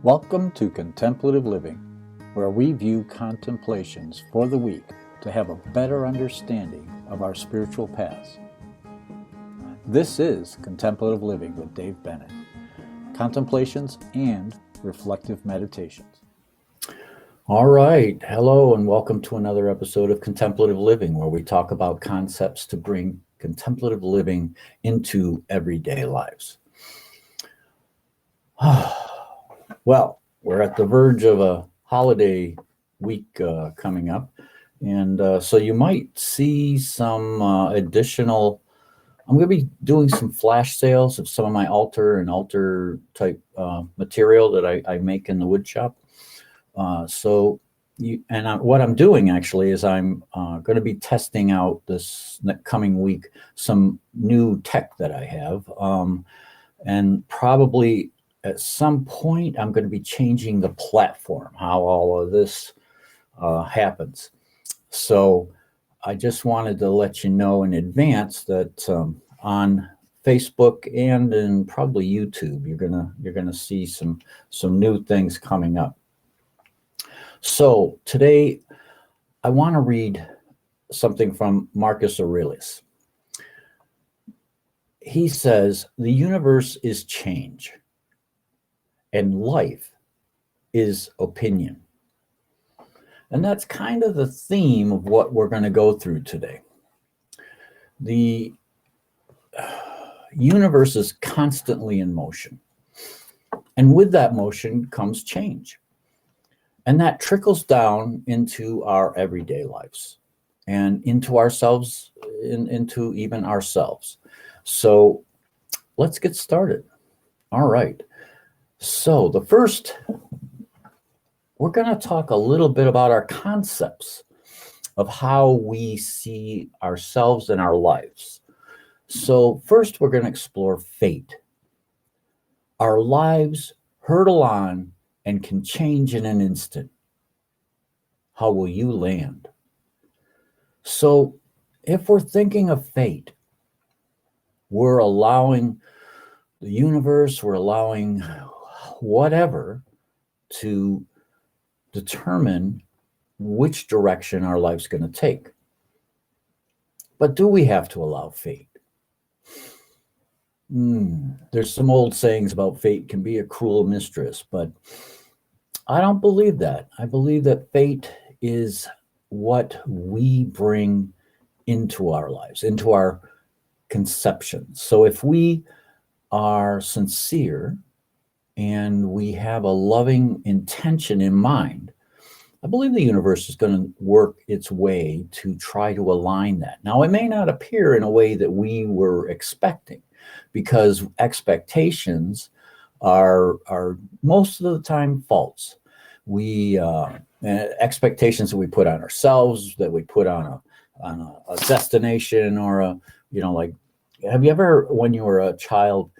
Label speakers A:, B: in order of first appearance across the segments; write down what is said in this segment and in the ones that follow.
A: Welcome to Contemplative Living, where we view contemplations for the week to have a better understanding of our spiritual paths. This is Contemplative Living with Dave Bennett, contemplations and reflective meditations. All right, hello and welcome to another episode of Contemplative Living, where we talk about concepts to bring contemplative living into everyday lives. Well, we're at the verge of a holiday week coming up, and so you might see some additional. I'm going to be doing some flash sales of some of my altar type material that I make in the wood shop. What I'm doing actually is I'm going to be testing out this coming week some new tech that I have, and probably at some point I'm going to be changing the platform, how all of this happens. So I just wanted to let you know in advance that on Facebook and in probably YouTube, you're gonna see some new things coming up. So today I want to read something from Marcus Aurelius. He says, "The universe is change, and life is opinion." And that's kind of the theme of what we're going to go through today. The universe is constantly in motion. And with that motion comes change. And that trickles down into our everyday lives and into ourselves, into even ourselves. So let's get started. All right. So the first, we're going to talk a little bit about our concepts of how we see ourselves and our lives. So first, we're going to explore fate. Our lives hurtle on and can change in an instant. How will you land? So if we're thinking of fate, we're allowing the universe, we're allowing whatever to determine which direction our life's going to take. But do we have to allow fate? There's some old sayings about fate can be a cruel mistress, but I don't believe that. I believe that fate is what we bring into our lives, into our conceptions. So if we are sincere and we have a loving intention in mind, I believe the universe is going to work its way to try to align that. Now, it may not appear in a way that we were expecting, because expectations are most of the time false. We expectations that we put on ourselves, that we put on a destination, or like, have you ever, when you were a child,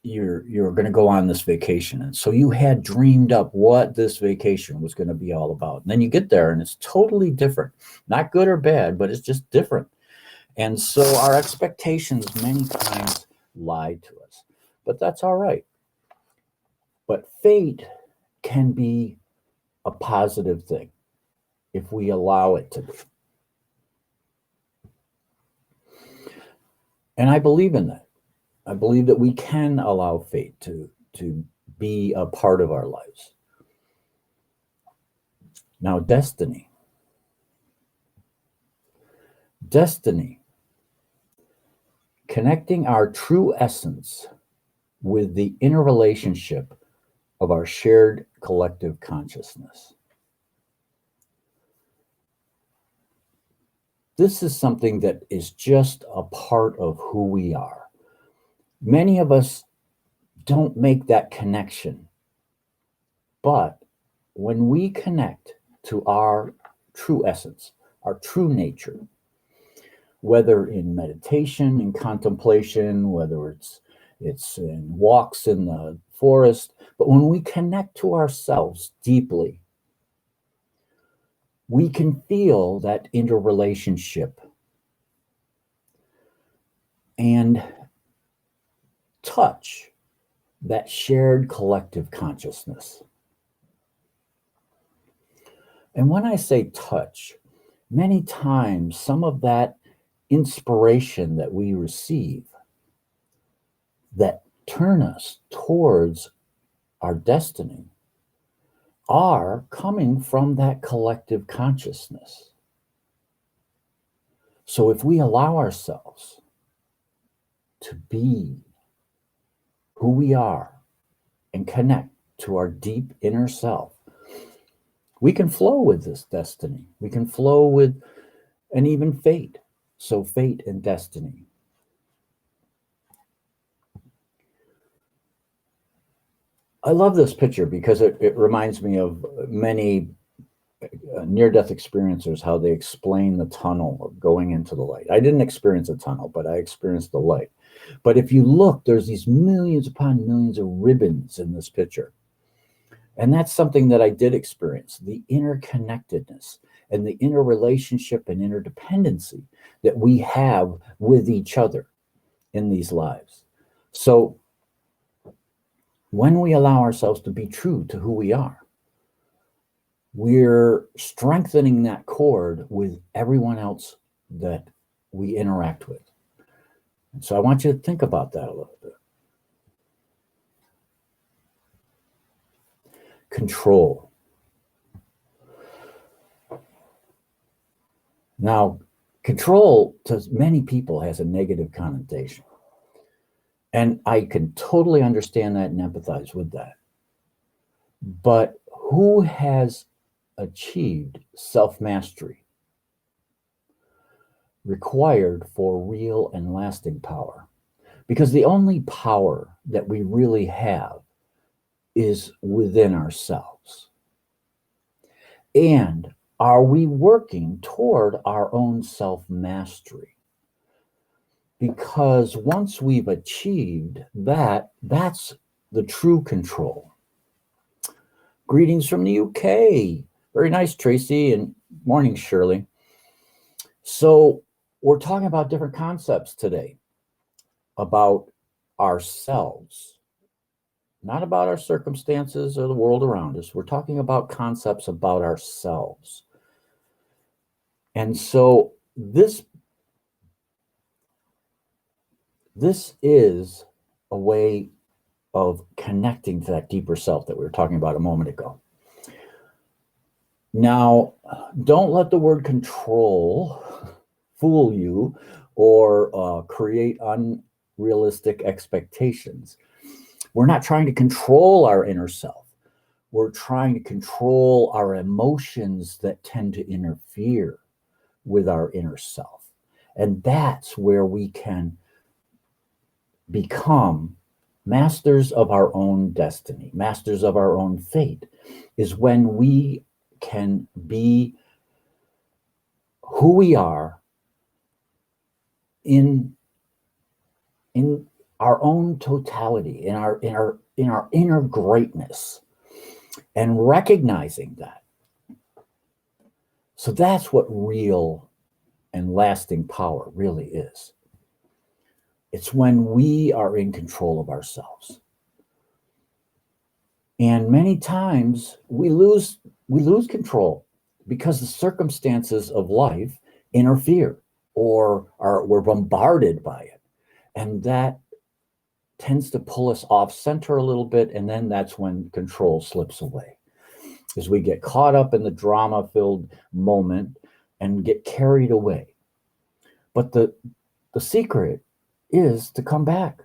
A: you're going to go on this vacation, and so you had dreamed up what this vacation was going to be all about, and then you get there and it's totally different, not good or bad, but it's just different. And so our expectations many times lie to us, but that's all right. But fate can be a positive thing if we allow it to be. And I believe in that. I believe that we can allow fate to be a part of our lives. Now, destiny. Connecting our true essence with the interrelationship of our shared collective consciousness. This is something that is just a part of who we are. Many of us don't make that connection, but when we connect to our true essence, our true nature, whether in meditation, in contemplation, whether it's in walks in the forest, but when we connect to ourselves deeply, we can feel that interrelationship and touch that shared collective consciousness. And when I say touch, many times some of that inspiration that we receive that turn us towards our destiny are coming from that collective consciousness. So if we allow ourselves to be who we are and connect to our deep inner self, we can flow with this destiny. We can flow with, and even fate. So fate and destiny. I love this picture because it reminds me of many near-death experiencers, how they explain the tunnel of going into the light. I didn't experience a tunnel, but I experienced the light. But if you look, there's these millions upon millions of ribbons in this picture. And that's something that I did experience, the interconnectedness and the interrelationship and interdependency that we have with each other in these lives. So when we allow ourselves to be true to who we are, we're strengthening that cord with everyone else that we interact with. And so I want you to think about that a little bit. Control. Now, control to many people has a negative connotation. And I can totally understand that and empathize with that. But who has achieved self-mastery required for real and lasting power? Because the only power that we really have is within ourselves. And are we working toward our own self-mastery? Because once we've achieved that, that's the true control. Greetings from the UK. Very nice, Tracy, and morning, Shirley. So we're talking about different concepts today about ourselves, not about our circumstances or the world around us. We're talking about concepts about ourselves. And so this is a way of connecting to that deeper self that we were talking about a moment ago. Now, don't let the word control fool you or create unrealistic expectations. We're not trying to control our inner self. We're trying to control our emotions that tend to interfere with our inner self. And that's where we can become masters of our own destiny, masters of our own fate, is when we can be who we are in our own totality, in our inner greatness, and recognizing that. So that's what real and lasting power really is. It's when we are in control of ourselves. And many times we lose control because the circumstances of life interfere or we're bombarded by it. And that tends to pull us off center a little bit. And then that's when control slips away, as we get caught up in the drama-filled moment and get carried away. But the secret is to come back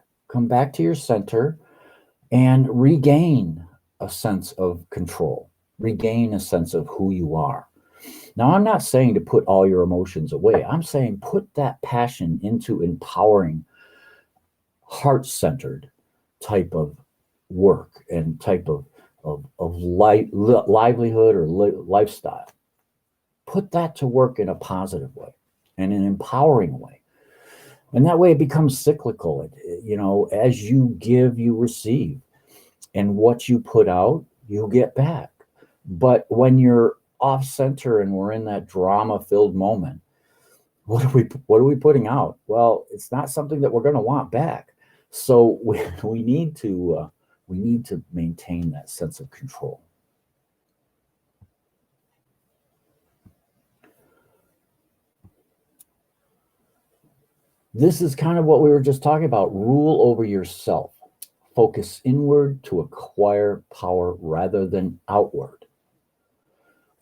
A: to your center and regain a sense of control, regain a sense of who you are. Now, I'm not saying to put all your emotions away. I'm saying put that passion into empowering, heart-centered type of work and type of livelihood or lifestyle. Put that to work in a positive way and an empowering way. And that way it becomes cyclical. As you give, you receive. And what you put out, you'll get back. But when you're off center and we're in that drama-filled moment, what are we putting out? Well, it's not something that we're going to want back. So we need to We need to maintain that sense of control. This is kind of what we were just talking about. Rule over yourself. Focus inward to acquire power rather than outward.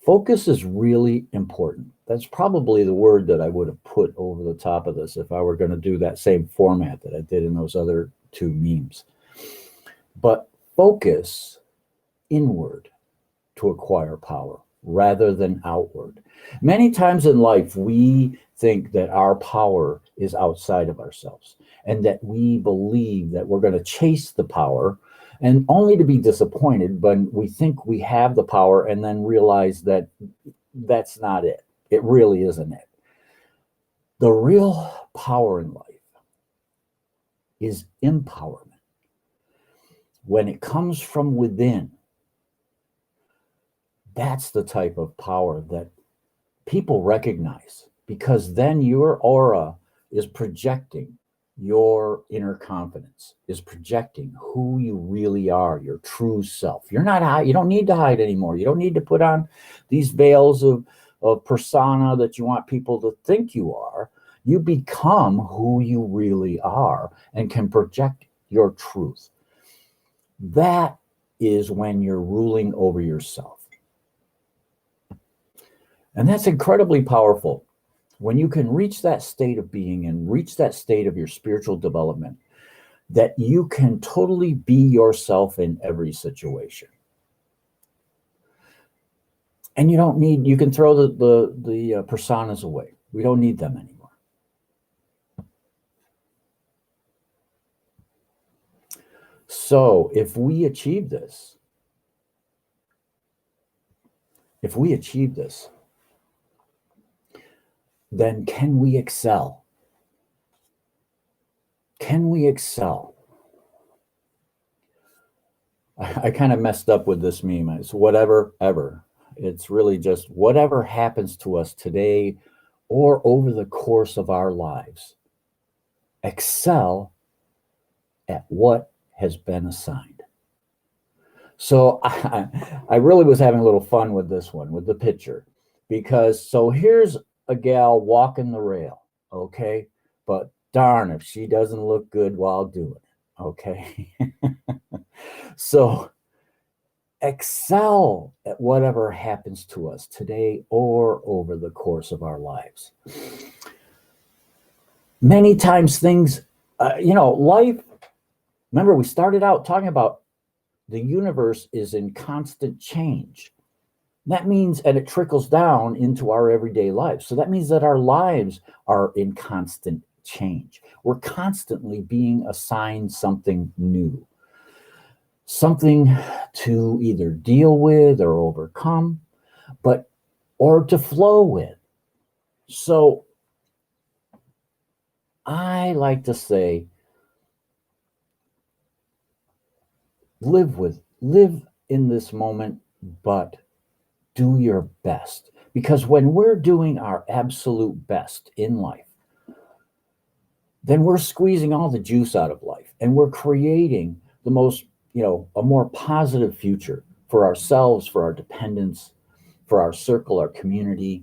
A: Focus is really important. That's probably the word that I would have put over the top of this if I were going to do that same format that I did in those other two memes. But focus inward to acquire power rather than outward. Many times in life, we think that our power is outside of ourselves and that we believe that we're going to chase the power, and only to be disappointed when we think we have the power and then realize that that's not it. It really isn't it. The real power in life is empowerment. When it comes from within, that's the type of power that people recognize, because then your aura is projecting your inner confidence, is projecting who you really are, your true self. You're not, you don't need to hide anymore. You don't need to put on these veils of persona that you want people to think you are. You become who you really are and can project your truth. That is when you're ruling over yourself. And that's incredibly powerful. When you can reach that state of being and reach that state of your spiritual development, that you can totally be yourself in every situation. And you don't need, you can throw the personas away. We don't need them anymore. So if we achieve this, then can we excel? Can we excel? I kind of messed up with this meme. It's whatever, ever. It's really just whatever happens to us today or over the course of our lives. Excel at what has been assigned. So I really was having a little fun with this one, with the picture, because so here's a gal walking the rail, okay? But darn if she doesn't look good while doing it, okay? So excel at whatever happens to us today or over the course of our lives. Many times things, life, remember we started out talking about the universe is in constant change. That means, and it trickles down into our everyday lives. So that means that our lives are in constant change. We're constantly being assigned something new, something to either deal with or overcome, or to flow with. So I like to say, live in this moment, but do your best. Because when we're doing our absolute best in life, then we're squeezing all the juice out of life and we're creating the most, a more positive future for ourselves, for our dependents, for our circle, our community,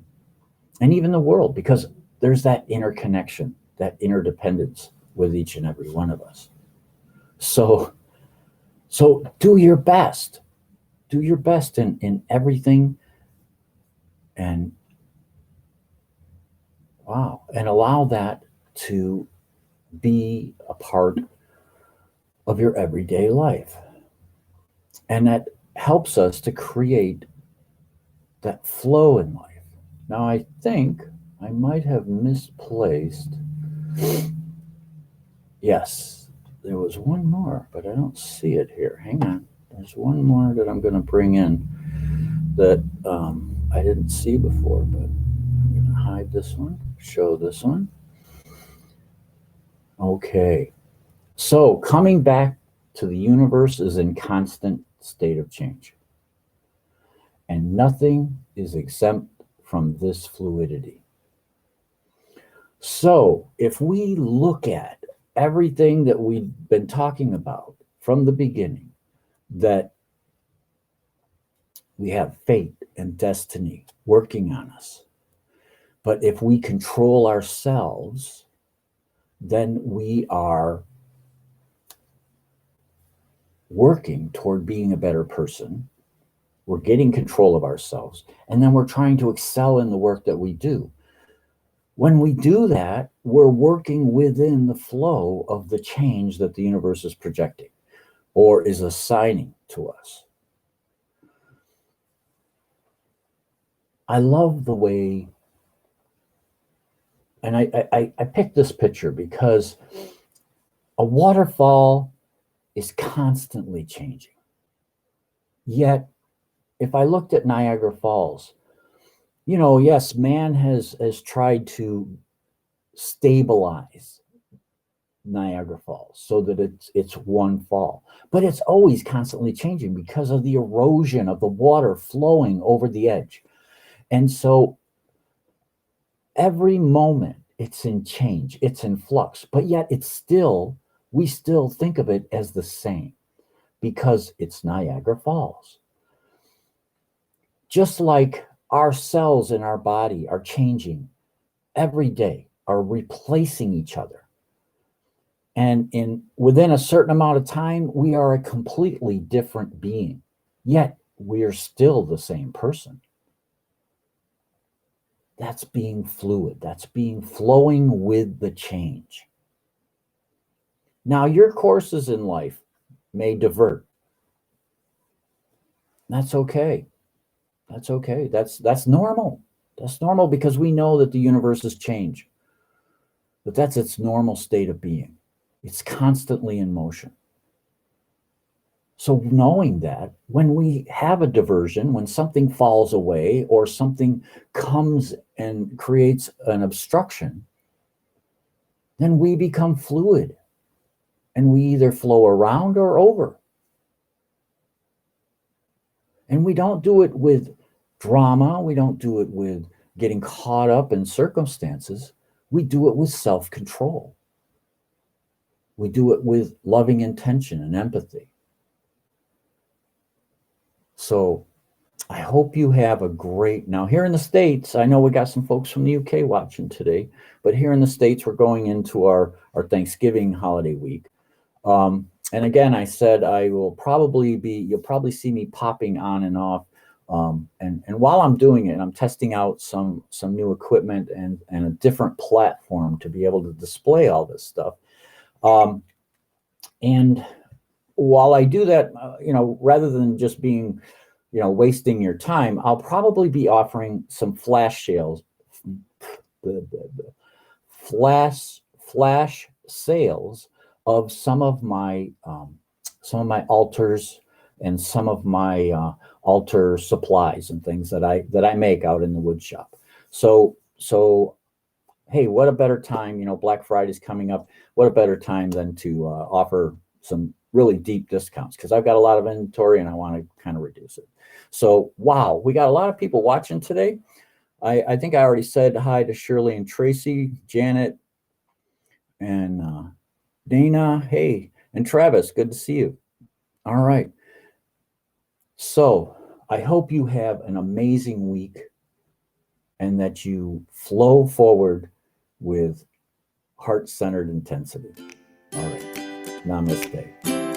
A: and even the world, because there's that interconnection, that interdependence with each and every one of us. So do your best. Do your best in everything, and allow that to be a part of your everyday life. And that helps us to create that flow in life. Now, I think I might have misplaced. Yes, there was one more, but I don't see it here. Hang on. There's one more that I'm going to bring in that I didn't see before, but I'm going to hide this one, show this one. Okay. So coming back to the universe is in constant state of change. And nothing is exempt from this fluidity. So if we look at everything that we've been talking about from the beginning, that we have fate and destiny working on us. But if we control ourselves, then we are working toward being a better person. We're getting control of ourselves, and then we're trying to excel in the work that we do. When we do that, we're working within the flow of the change that the universe is projecting or is assigning to us. I love the way, and I picked this picture because a waterfall is constantly changing. Yet, if I looked at Niagara Falls, yes, man has tried to stabilize Niagara Falls so that it's one fall, but it's always constantly changing because of the erosion of the water flowing over the edge. And so every moment it's in change, it's in flux, but yet we still think of it as the same because it's Niagara Falls. Just like our cells in our body are changing every day, are replacing each other. And within a certain amount of time, we are a completely different being, yet we are still the same person. That's being fluid. That's being flowing with the change. Now, your courses in life may divert. That's okay. That's okay. That's normal. That's normal because we know that the universe is change. But that's its normal state of being. It's constantly in motion. So knowing that when we have a diversion, when something falls away or something comes and creates an obstruction, then we become fluid and we either flow around or over. And we don't do it with drama. We don't do it with getting caught up in circumstances. We do it with self-control. We do it with loving intention and empathy. So I hope you have a great, now here in the States, I know we got some folks from the UK watching today, but here in the States, we're going into our Thanksgiving holiday week. And again, I said you'll probably see me popping on and off. And while I'm doing it, I'm testing out some new equipment and a different platform to be able to display all this stuff. And while I do that, rather than just being, wasting your time, I'll probably be offering some flash sales, flash sales of some of my altars and some of my altar supplies and things that I make out in the wood shop. So hey, what a better time, Black Friday's coming up. What a better time than to offer some really deep discounts because I've got a lot of inventory and I want to kind of reduce it. So, wow, we got a lot of people watching today. I think I already said hi to Shirley and Tracy, Janet, and Dana. Hey, and Travis, good to see you. All right. So I hope you have an amazing week and that you flow forward with heart-centered intensity. All right. Namaste.